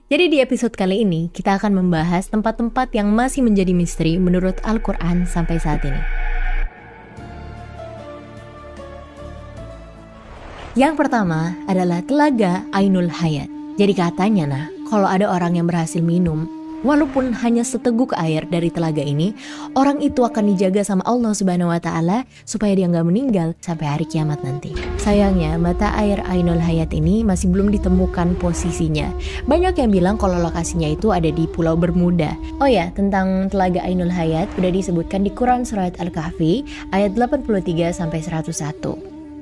Jadi di episode kali ini kita akan membahas tempat-tempat yang masih menjadi misteri menurut Al-Quran sampai saat ini. Yang pertama adalah Telaga Ainul Hayat. Jadi katanya kalau ada orang yang berhasil minum walaupun hanya seteguk air dari telaga ini, orang itu akan dijaga sama Allah Subhanahu wa Ta'ala supaya dia nggak meninggal sampai hari kiamat nanti. Sayangnya mata air Ainul Hayat ini masih belum ditemukan posisinya. Banyak yang bilang kalau lokasinya itu ada di Pulau Bermuda. Oh ya, tentang telaga Ainul Hayat udah disebutkan di Quran surat Al-Kahfi ayat 83 sampai 101.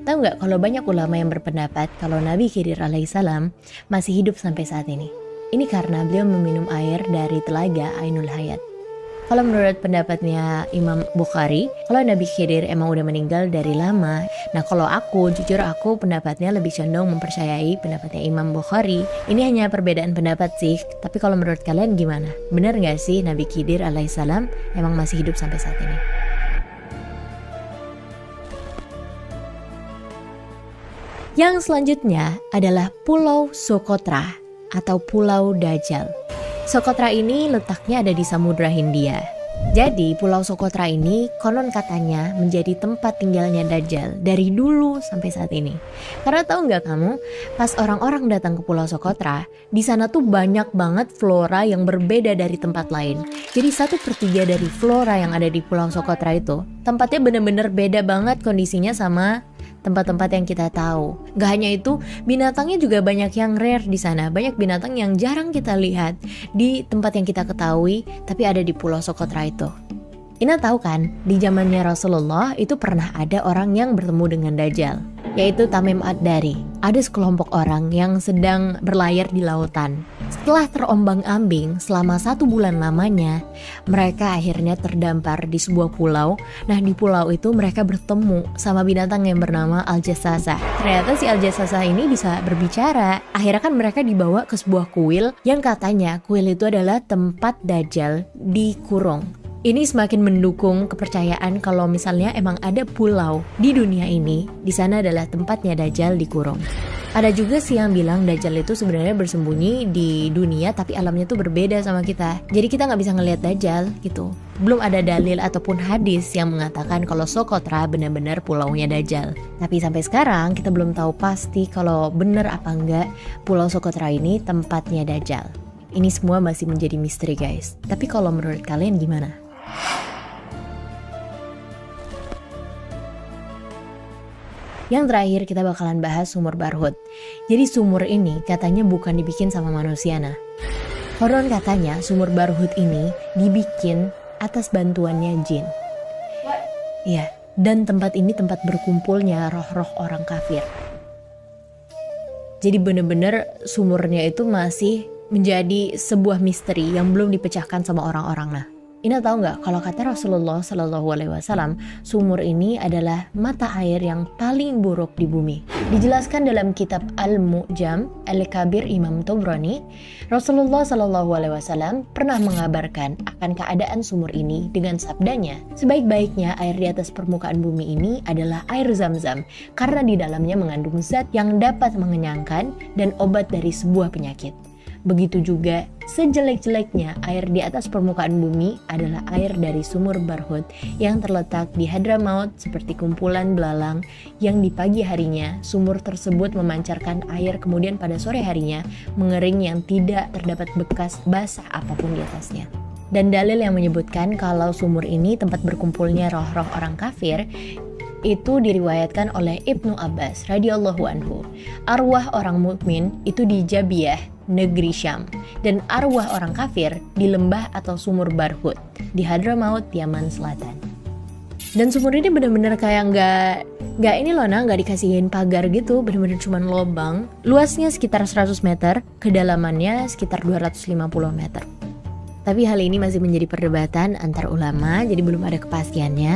Tahu nggak kalau banyak ulama yang berpendapat kalau Nabi Khidir alaihissalam masih hidup sampai saat ini. Ini karena beliau meminum air dari telaga Ainul Hayat. Kalau menurut pendapatnya Imam Bukhari, kalau Nabi Khidir emang udah meninggal dari lama. Nah kalau jujur aku pendapatnya lebih condong mempercayai pendapatnya Imam Bukhari. Ini hanya perbedaan pendapat sih, tapi kalau menurut kalian gimana? Benar nggak sih Nabi Khidir alaihissalam emang masih hidup sampai saat ini? Yang selanjutnya adalah Pulau Socotra atau Pulau Dajjal. Socotra ini letaknya ada di Samudra Hindia. Jadi Pulau Socotra ini konon katanya menjadi tempat tinggalnya Dajjal dari dulu sampai saat ini. Karena tahu nggak kamu, pas orang-orang datang ke Pulau Socotra, di sana tuh banyak banget flora yang berbeda dari tempat lain. Jadi 1/3 dari flora yang ada di Pulau Socotra itu tempatnya bener-bener beda banget kondisinya sama tempat-tempat yang kita tahu. Gak hanya itu, binatangnya juga banyak yang rare di sana. Banyak binatang yang jarang kita lihat di tempat yang kita ketahui, tapi ada di Pulau Socotra itu. Ina tahu kan, di zamannya Rasulullah itu pernah ada orang yang bertemu dengan Dajjal, yaitu Tamim Ad-Dari. Ada sekelompok orang yang sedang berlayar di lautan. Setelah terombang-ambing selama 1 bulan lamanya, mereka akhirnya terdampar di sebuah pulau. Nah di pulau itu mereka bertemu sama binatang yang bernama Al-Jassasa. Ternyata si Al-Jassasa ini bisa berbicara. Akhirnya kan mereka dibawa ke sebuah kuil yang katanya kuil itu adalah tempat Dajjal dikurung. Ini semakin mendukung kepercayaan kalau misalnya emang ada pulau di dunia ini, di sana adalah tempatnya Dajjal dikurung. Ada juga sih yang bilang Dajjal itu sebenarnya bersembunyi di dunia tapi alamnya tuh berbeda sama kita. Jadi kita nggak bisa ngelihat Dajjal gitu. Belum ada dalil ataupun hadis yang mengatakan kalau Socotra benar-benar pulaunya Dajjal. Tapi sampai sekarang kita belum tahu pasti kalau benar apa enggak Pulau Socotra ini tempatnya Dajjal. Ini semua masih menjadi misteri guys. Tapi kalau menurut kalian gimana? Yang terakhir kita bakalan bahas sumur Barhut. Jadi sumur ini katanya bukan dibikin sama manusia nah. Konon katanya sumur Barhut ini dibikin atas bantuannya jin. Iya, dan tempat ini tempat berkumpulnya roh-roh orang kafir. Jadi bener-bener sumurnya itu masih menjadi sebuah misteri yang belum dipecahkan sama orang-orang nah. Ina tahu nggak kalau kata Rasulullah Shallallahu Alaihi Wasallam, sumur ini adalah mata air yang paling buruk di bumi. Dijelaskan dalam kitab Al-Mu'jam Al-Kabir Imam Tobroni, Rasulullah Shallallahu Alaihi Wasallam pernah mengabarkan akan keadaan sumur ini dengan sabdanya, sebaik-baiknya air di atas permukaan bumi ini adalah air Zam-Zam karena di dalamnya mengandung zat yang dapat mengenyangkan dan obat dari sebuah penyakit. Begitu juga sejelek-jeleknya air di atas permukaan bumi adalah air dari sumur Barhut yang terletak di Hadramaut seperti kumpulan belalang yang di pagi harinya sumur tersebut memancarkan air kemudian pada sore harinya mengering yang tidak terdapat bekas basah apapun di atasnya. Dan dalil yang menyebutkan kalau sumur ini tempat berkumpulnya roh-roh orang kafir itu diriwayatkan oleh Ibnu Abbas radhiyallahu anhu. Arwah orang mukmin itu di Jabiyah, negeri Syam, dan arwah orang kafir di lembah atau sumur Barhut di Hadramaut, Yaman Selatan. Dan sumur ini benar-benar kayak nggak ini loh nah, nggak dikasihin pagar gitu, benar-benar cuman lobang. Luasnya sekitar 100 meter, kedalamannya sekitar 250 meter. Tapi hal ini masih menjadi perdebatan antar ulama, jadi belum ada kepastiannya.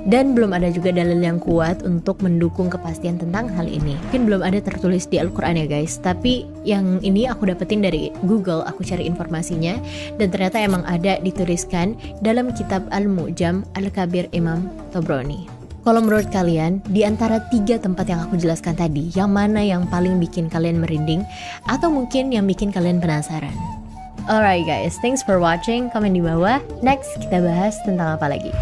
Dan belum ada juga dalil yang kuat untuk mendukung kepastian tentang hal ini. Mungkin belum ada tertulis di Al-Quran ya guys, tapi yang ini aku dapetin dari Google, aku cari informasinya, dan ternyata emang ada dituliskan dalam kitab Al-Mu'jam Al-Kabir Imam Tobroni. Kalau menurut kalian, di antara 3 tempat yang aku jelaskan tadi, yang mana yang paling bikin kalian merinding, atau mungkin yang bikin kalian penasaran? Alright guys, thanks for watching. Komen di bawah. Next, kita bahas tentang apa lagi?